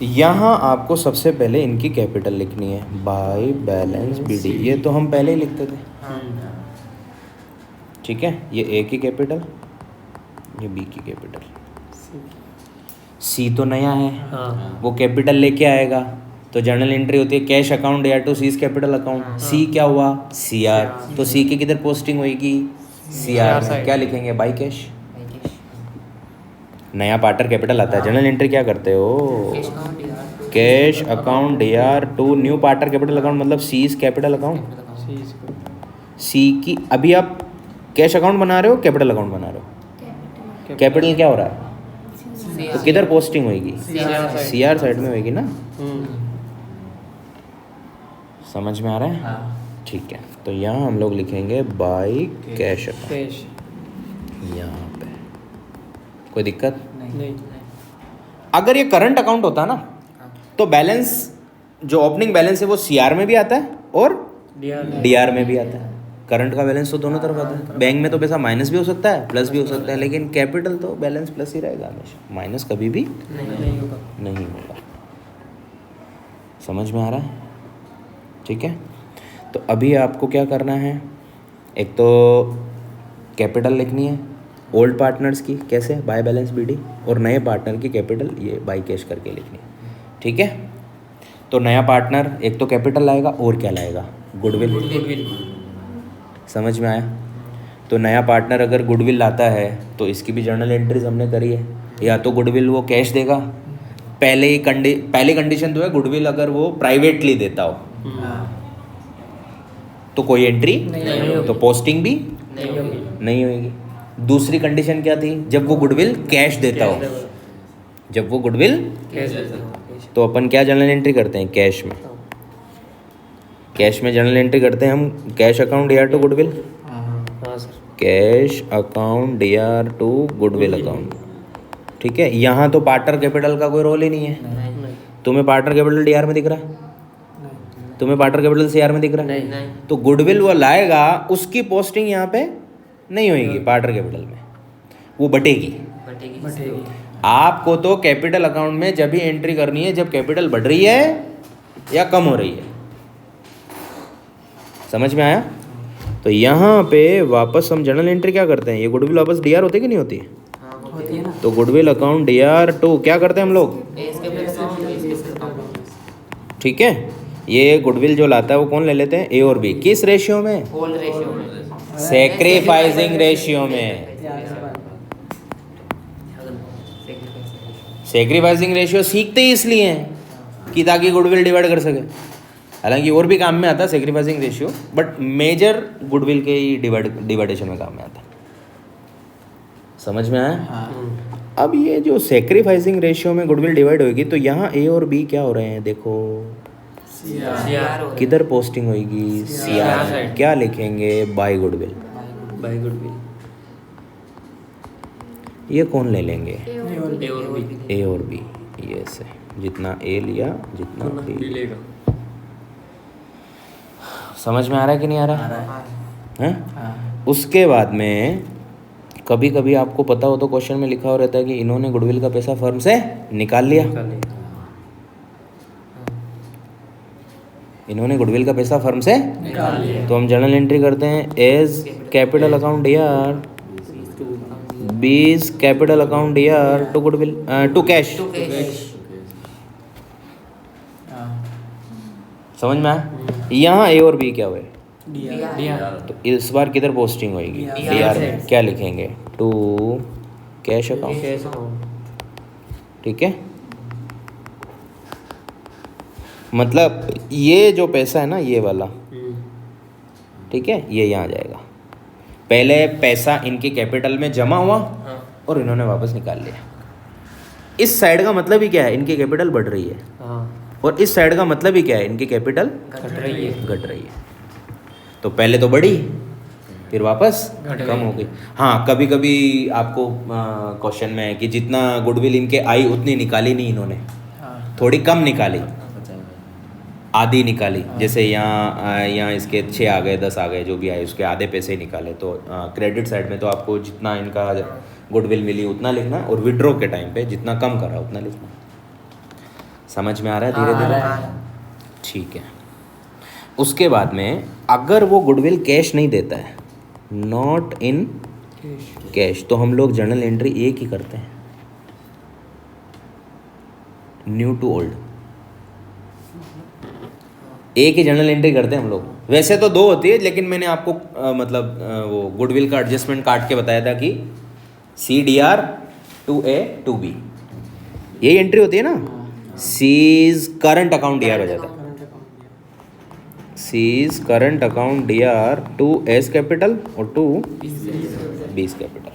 यहाँ आपको सबसे पहले इनकी कैपिटल लिखनी है, बाय बैलेंस BD। ये तो हम पहले ही लिखते थे, ठीक है। ये A की कैपिटल, ये B की कैपिटल। C तो नया है, वो कैपिटल लेके आएगा, तो जर्नल एंट्री होती है कैश अकाउंट या to C's capital account. C क्या हुआ, CR, तो C की किधर पोस्टिंग होगी, CR में। क्या लिखेंगे, बाई कैश। नया पार्टनर कैपिटल आता है, जर्नल एंट्री क्या करते हो, cash account DR to new partner capital account, मतलब सीज कैपिटल अकाउंट। सी की अभी आप कैश अकाउंट बना रहे हो, कैपिटल अकाउंट बना रहे हो, कैपिटल क्या हो रहा है, तो किधर पोस्टिंग होगी, CR साइड में होगी ना। समझ में आ रहा है, ठीक है। तो यहाँ हम लोग लिखेंगे बाई कैश अकाउंट यहाँ पे, कोई दिक्कत नहीं। अगर ये करंट अकाउंट होता ना तो बैलेंस जो ओपनिंग बैलेंस है वो CR में भी आता है और DR में भी आता है। करंट का बैलेंस तो दोनों तरफ आता है। बैंक में तो पैसा माइनस भी हो सकता है प्लस भी हो सकता है, लेकिन कैपिटल तो बैलेंस प्लस ही रहेगा हमेशा, माइनस कभी भी नहीं होगा। समझ में आ रहा है, ठीक है। तो अभी आपको क्या करना है, एक तो कैपिटल लिखनी है ओल्ड पार्टनर्स की, कैसे, बाय बैलेंस BD, और नए पार्टनर की कैपिटल ये बाई कैश करके लिखनी है, ठीक है। तो नया पार्टनर एक तो कैपिटल लाएगा और क्या लाएगा, गुडविल। समझ में आया। तो नया पार्टनर अगर गुडविल लाता है तो इसकी भी जर्नल एंट्रीज हमने करी है, या तो गुडविल वो कैश देगा, पहली कंडीशन तो है गुडविल अगर वो प्राइवेटली देता हो तो कोई एंट्री नहीं, तो पोस्टिंग भी नहीं होगी। दूसरी कंडीशन क्या थी, जब वो गुडविल कैश देता हो, जब वो गुडविल तो अपन क्या जर्नल एंट्री करते हैं, कैश में। कैश में जर्नल एंट्री करते हैं हम, cash account DR to goodwill, cash account DR to goodwill account, ठीक है। यहाँ तो पार्टनर कैपिटल का कोई रोल ही नहीं है। तुम्हें पार्टनर कैपिटल DR में दिख रहा है, तुम्हें पार्टनर कैपिटल CR में दिख रहा है, तो गुडविल वो लाएगा, उसकी पोस्टिंग यहाँ पे नहीं होगी पार्टनर कैपिटल में, वो बटेगी। आपको तो कैपिटल अकाउंट में जब भी एंट्री करनी है जब कैपिटल बढ़ रही है या कम हो रही है। समझ में आया। तो यहाँ पे वापस हम जर्नल एंट्री क्या करते हैं, ये गुडविल वापस DR होती कि नहीं होती, होती है ना। तो गुडविल अकाउंट DR टू क्या करते हैं हम लोग, ठीक है। ये गुडविल जो लाता है वो कौन ले लेते हैं, A और B, किस रेशियो में, सैक्रिफाइसिंग रेशियो में। सैक्रिफाइसिंग रेशियो सीखते ही इसलिए हैं कि ताकि गुडविल डिवाइड कर सके, हालांकि और भी काम में आता है sacrificing ratio, but major goodwill के ही डिवाइडेशन में काम में आता है। समझ में आया। अब ये जो सैक्रिफाइसिंग रेशियो में गुडविल डिवाइड होगी तो यहाँ A और B क्या हो रहे हैं, देखो किधर पोस्टिंग होगी, CR। क्या लिखेंगे, बाय गुडविल। ये कौन ले लेंगे, A और B, ये से जितना A लिया जितना B लेगा। समझ में आ रहा है कि नहीं आ रहा है। उसके बाद में कभी कभी आपको पता हो तो क्वेश्चन में लिखा हो रहता है कि इन्होंने गुडविल का पैसा फर्म से निकाल लिया, इन्होंने गुडविल का पैसा फर्म से निकाल लिया, तो हम जर्नल एंट्री करते हैं A's capital account DR, B's capital account DR to goodwill to cash. समझ में आया। यहाँ A और B क्या हुए, तो इस बार किधर पोस्टिंग होगी, DR में। क्या लिखेंगे, टू कैश अकाउंट, ठीक है। मतलब ये जो पैसा है ना, ये वाला, ठीक है, ये यहाँ जाएगा। पहले पैसा इनके कैपिटल में जमा हुआ और इन्होंने वापस निकाल लिया। इस साइड का मतलब ही क्या है, इनकी कैपिटल बढ़ रही है, और इस साइड का मतलब ही क्या है, इनकी कैपिटल घट रही है। तो पहले तो बढ़ी फिर वापस कम हो गई। हाँ, कभी कभी आपको क्वेश्चन में है कि जितना गुडविल इनके आई उतनी निकाली नहीं इन्होंने, थोड़ी कम निकाली, आधी निकाली। जैसे यहाँ इसके 6 आ गए, 10 आ गए, जो भी आए उसके आधे पैसे निकाले। तो क्रेडिट साइड में तो आपको जितना इनका गुडविल मिली उतना लिखना, और विड्रॉ के टाइम पे जितना कम करा उतना लिखना। समझ में आ रहा है धीरे धीरे? ठीक है। उसके बाद में अगर वो गुडविल कैश नहीं देता है, नॉट इन कैश, तो हम लोग जर्नल एंट्री एक ही करते हैं, न्यू टू ओल्ड, एक ही जर्नल एंट्री करते हैं हम लोग। वैसे तो दो होती है, लेकिन मैंने आपको वो गुडविल का एडजस्टमेंट काट के बताया था कि CDR to A to B, यही एंट्री होती है ना। सीज करंट अकाउंट DR हो जाता है, C's current account DR to S capital और टू B's कैपिटल,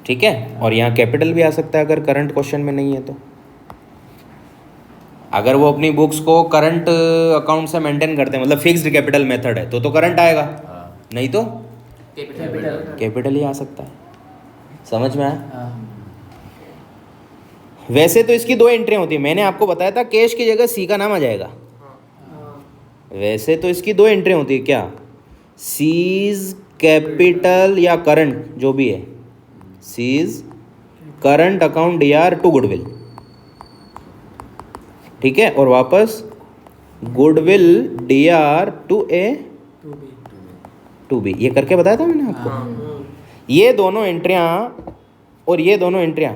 ठीक है। और यहाँ कैपिटल भी आ सकता है अगर करंट क्वेश्चन में नहीं है तो। अगर वो अपनी बुक्स को करंट अकाउंट से मेंटेन करते हैं, मतलब फिक्स्ड कैपिटल मेथड है, तो करंट आएगा, नहीं तो कैपिटल ही आ सकता है। समझ में आया? वैसे तो इसकी दो एंट्रियां होती है, मैंने आपको बताया था कैश की जगह C का नाम आ जाएगा। वैसे तो इसकी दो एंट्री होती है, क्या? सीज कैपिटल या करंट जो भी है, C's current account DR to goodwill, ठीक है, और वापस goodwill DR to A to B, ये करके बताया था मैंने आपको। ये दोनों एंट्रियां और ये दोनों एंट्रियां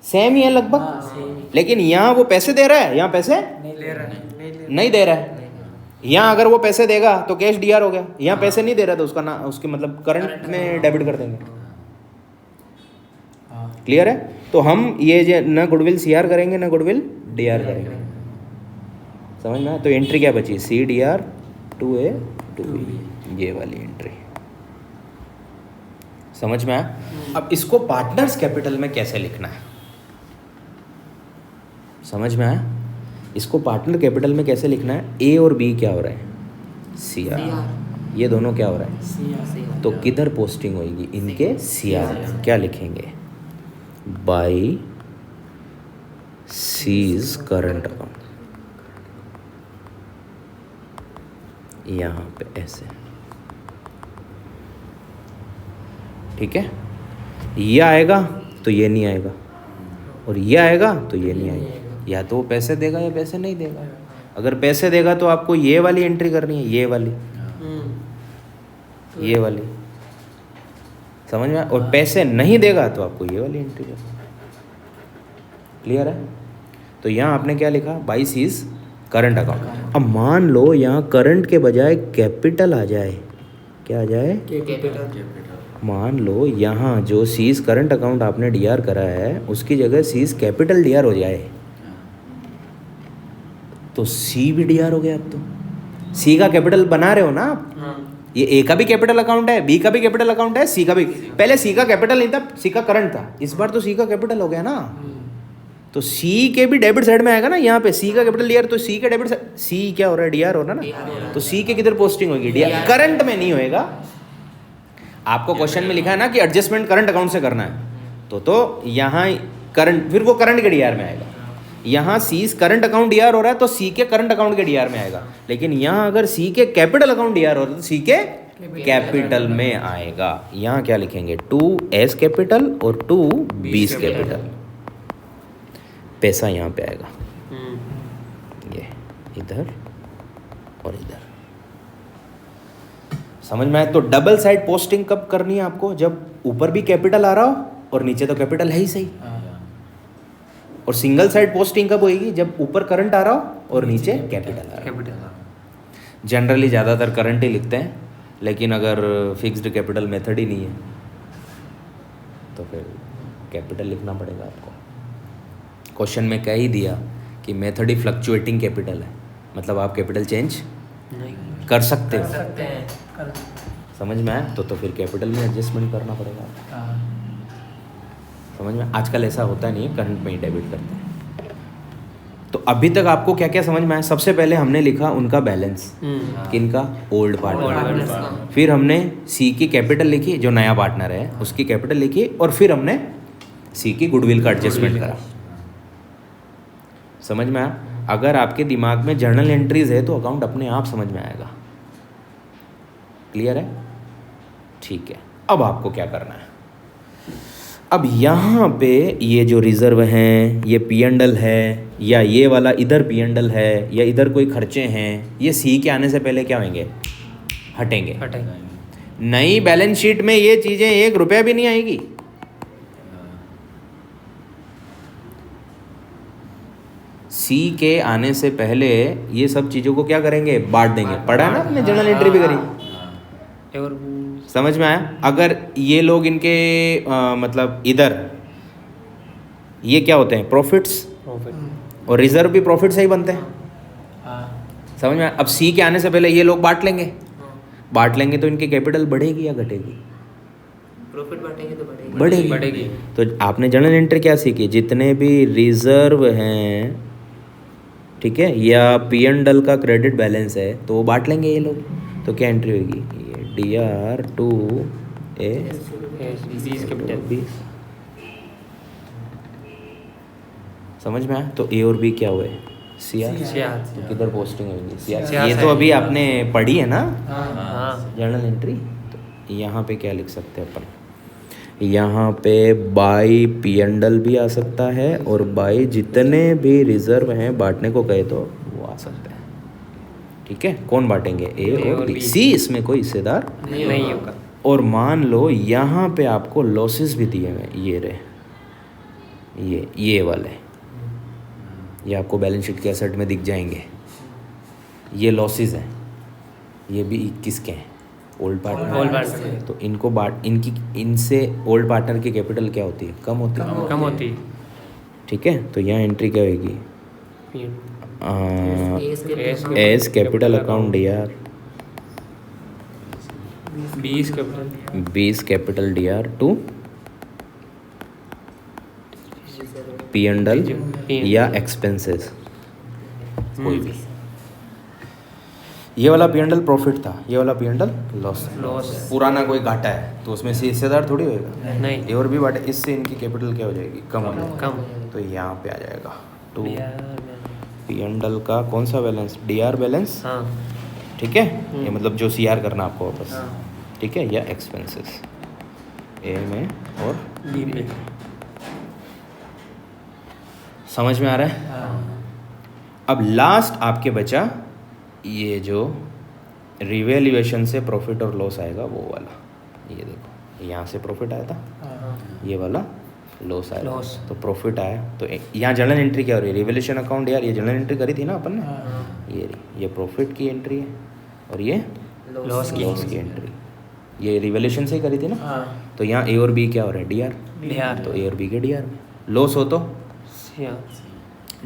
सेम ही है लगभग, लेकिन यहाँ वो पैसे दे रहा है, यहाँ पैसे नहीं दे रहा है। यहाँ अगर वो पैसे देगा तो कैश DR हो गया, यहाँ पैसे नहीं दे रहा तो उसका ना, उसके मतलब करंट में डेबिट कर देंगे। क्लियर है? तो हम ये ना गुडविल CR करेंगे ना गुडविल DR करेंगे। समझ में आया? तो एंट्री क्या बची? CDR to A to B, ये वाली एंट्री। समझ में आया? अब इसको पार्टनर्स कैपिटल में कैसे लिखना है, समझ में आया? इसको पार्टनर कैपिटल में कैसे लिखना है? A और B क्या हो रहा है? CR, ये दोनों क्या हो रहा है? तो किधर पोस्टिंग होगी? इनके CR। क्या लिखेंगे? बाई सीज करंट अकाउंट, यहाँ पे ऐसे, ठीक है। ये आएगा तो ये नहीं आएगा, और ये आएगा तो ये नहीं आएगा। या तो वो पैसे देगा या पैसे नहीं देगा। अगर पैसे देगा तो आपको ये वाली एंट्री करनी है, ये वाली, ये वाली, समझ में? और पैसे नहीं देगा तो आपको ये वाली एंट्री करनी है। क्लियर है? तो यहाँ आपने क्या लिखा? By C's current account. अब मान लो यहाँ करंट के बजाय कैपिटल आ जाए, क्या आ जाए? कैपिटल। मान लो यहाँ जो सीज करंट अकाउंट आपने DR करा है उसकी जगह सीज कैपिटल DR हो जाए, तो C भी DR हो गया। अब तो C का कैपिटल बना रहे हो ना आप। ये A का भी कैपिटल अकाउंट है, B का भी कैपिटल अकाउंट है, C का भी। पहले C का कैपिटल नहीं था, C का करंट था, इस बार तो C का कैपिटल हो गया ना। तो C के भी डेबिट साइड में आएगा ना, यहाँ पे C का कैपिटल DR, तो C का डेबिट साइड, C क्या हो रहा है? DR हो रहा है ना। तो C के किधर पोस्टिंग होगी? DR। करंट में नहीं होएगा। आपको क्वेश्चन में लिखा है ना कि एडजस्टमेंट करंट अकाउंट से करना है, तो यहाँ करंट, फिर वो करंट के DR में आएगा। यहाँ सीज करंट अकाउंट DR हो रहा है तो C के करंट अकाउंट के DR में आएगा। लेकिन यहाँ अगर C के कैपिटल अकाउंट DR हो रहा है तो C के कैपिटल में आएगा। यहाँ क्या लिखेंगे? टू S कैपिटल और टू B's कैपिटल। पैसा यहाँ पे आएगा, ये इधर और इधर। समझ में आया? तो डबल साइड पोस्टिंग कब करनी है आपको? जब ऊपर भी कैपिटल आ रहा हो और नीचे तो कैपिटल है ही सही। और सिंगल साइड पोस्टिंग कब होगी? जब ऊपर करंट आ रहा हो और नीचे कैपिटल आ रहा हो। जनरली ज़्यादातर करंट ही लिखते हैं, लेकिन अगर फिक्स्ड कैपिटल मेथड ही नहीं है तो फिर कैपिटल लिखना पड़ेगा आपको। क्वेश्चन में कह ही दिया कि मेथड ही फ्लक्चुएटिंग कैपिटल है, मतलब आप कैपिटल चेंज नहीं कर सकते हो। समझ में आया? तो फिर कैपिटल में एडजस्टमेंट करना पड़ेगा। समझ में? आजकल ऐसा होता नहीं है, करंट में ही डेबिट करते हैं। तो अभी तक आपको क्या क्या समझ में आया? सबसे पहले हमने लिखा उनका बैलेंस, किनका? Old partner. फिर हमने C की कैपिटल लिखी, जो नया पार्टनर है उसकी कैपिटल लिखी, और फिर हमने C की गुडविल का एडजस्टमेंट करा। समझ में आया? अगर आपके दिमाग में जर्नल एंट्रीज है तो अकाउंट अपने आप समझ में आएगा। क्लियर है? ठीक है। अब आपको क्या करना है? अब यहाँ पे ये जो रिज़र्व हैं, ये पी एंड एल है, या ये वाला इधर पी एंड एल है, या इधर कोई खर्चे हैं, ये सी के आने से पहले क्या होंगे? हटेंगे। नई बैलेंस शीट में ये चीज़ें 1 रुपया भी नहीं आएगी। सी के आने से पहले ये सब चीज़ों को क्या करेंगे? बांट देंगे। पढ़ा है ना आपने, जर्नल एंट्री भी करी। और समझ में आया? अगर ये लोग इनके मतलब इधर ये क्या होते हैं? प्रॉफिट्स, और रिजर्व भी प्रॉफिट से ही बनते हैं। समझ में आया? अब सी के आने से पहले ये लोग बांट लेंगे। बांट लेंगे तो इनकी कैपिटल बढ़ेगी या घटेगी? प्रॉफिट बांटेंगे तो बढ़ेगी। तो आपने जर्नल एंट्री क्या सीखी? जितने भी रिजर्व हैं, ठीक है, या पी एंड एल का क्रेडिट बैलेंस है, तो वो बांट लेंगे ये लोग। तो क्या एंट्री होगी? ये DR टू ए 20। समझ में आया? तो ए और बी क्या हुए? CR। तो किधर पोस्टिंग होगी? CR। ये तो अभी आपने पढ़ी है ना जर्नल एंट्री। तो यहाँ पे क्या लिख सकते हैं अपन? यहाँ पे बाई पी एंड एल भी आ सकता है, और बाई जितने भी रिजर्व हैं बांटने को कहे तो वो आ सकता है। ठीक है, कौन बांटेंगे? ए और बी। सी इसमें कोई हिस्सेदार नहीं होगा। और मान लो यहाँ पे आपको लॉसेस भी दिए हुए, ये रहे, ये वाले, ये आपको बैलेंस शीट के एसेट में दिख जाएंगे। ये लॉसेस हैं, ये भी 21 के हैं, ओल्ड पार्टनर। तो इनको इनसे ओल्ड पार्टनर की कैपिटल क्या होती है? कम होती है। ठीक है, तो यहाँ एंट्री क्या होगी? S capital account DR, 20 capital DR to P and L या एक्सपेंसेस, कोई भी। ये वाला पी एंड एल प्रॉफिट था, ये वाला पी एंड एल लॉस। पुराना कोई घाटा है तो उसमें से हिस्सेदार थोड़ी होएगा। नहीं। ये और भी बाटे, इससे इनकी कैपिटल क्या हो जाएगी? कम हो जाएगी। तो यहाँ पे आ जाएगा टू पी एंड एल का कौन सा बैलेंस? DR balance. ठीक है, ये मतलब जो CR करना आपको वापस। ठीक है, या एक्सपेंसेस ए में और बी में। समझ में आ रहा है? अब लास्ट आपके बचा ये जो रिवैल्यूएशन से प्रॉफिट और लॉस आएगा, वो वाला। ये देखो, यहाँ से प्रॉफिट आया था, ये वाला लॉस आया। तो प्रॉफिट आया तो यहाँ जर्नल एंट्री क्या हो रही है? Revaluation account. यार ये जर्नल एंट्री करी थी ना अपन ने, ये प्रॉफिट की एंट्री है, और ये लॉस की एंट्री। ये रिवैल्यूएशन से ही करी थी ना। तो यहाँ ए और बी क्या हो रहा है? DR। तो ए और बी के DR में। लॉस हो तो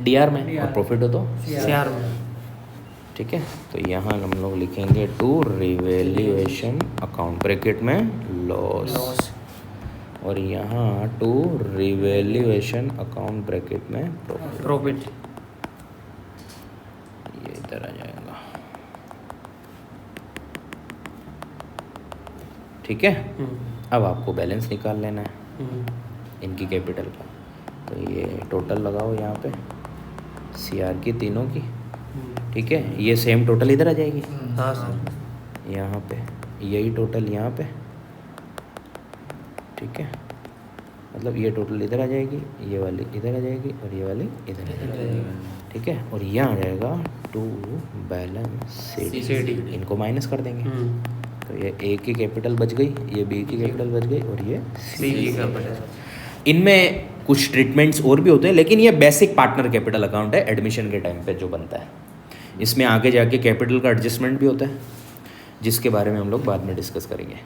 DR में, और प्रॉफिट हो तो CR में। ठीक है, तो यहाँ हम लोग लिखेंगे टू रिवैल्यूएशन अकाउंट ब्रैकेट में लॉस, और यहाँ टू रिवैल्यूएशन अकाउंट ब्रैकेट में प्रॉफिट। ये इधर आ जाएगा। ठीक है, अब आपको बैलेंस निकाल लेना है इनकी कैपिटल का। तो ये टोटल लगाओ यहाँ पे CR की तीनों की। ठीक है, ये सेम टोटल इधर आ जाएगी। हाँ सर। यहाँ पे यही टोटल यहाँ पे। ठीक है, मतलब ये टोटल इधर आ जाएगी, ये वाली इधर आ जाएगी, और ये वाली इधर आ जाएगी। ठीक है, और यहाँ आ जाएगा टू बैलेंस शीट। इनको माइनस कर देंगे। तो ये A की कैपिटल बच गई, ये B की कैपिटल बच गई, और ये C की कैपिटल। इनमें कुछ ट्रीटमेंट्स और भी होते हैं, लेकिन ये बेसिक पार्टनर कैपिटल अकाउंट है एडमिशन के टाइम पे जो बनता है। इसमें आगे जाके कैपिटल का एडजस्टमेंट भी होता है, जिसके बारे में हम लोग बाद में डिस्कस करेंगे।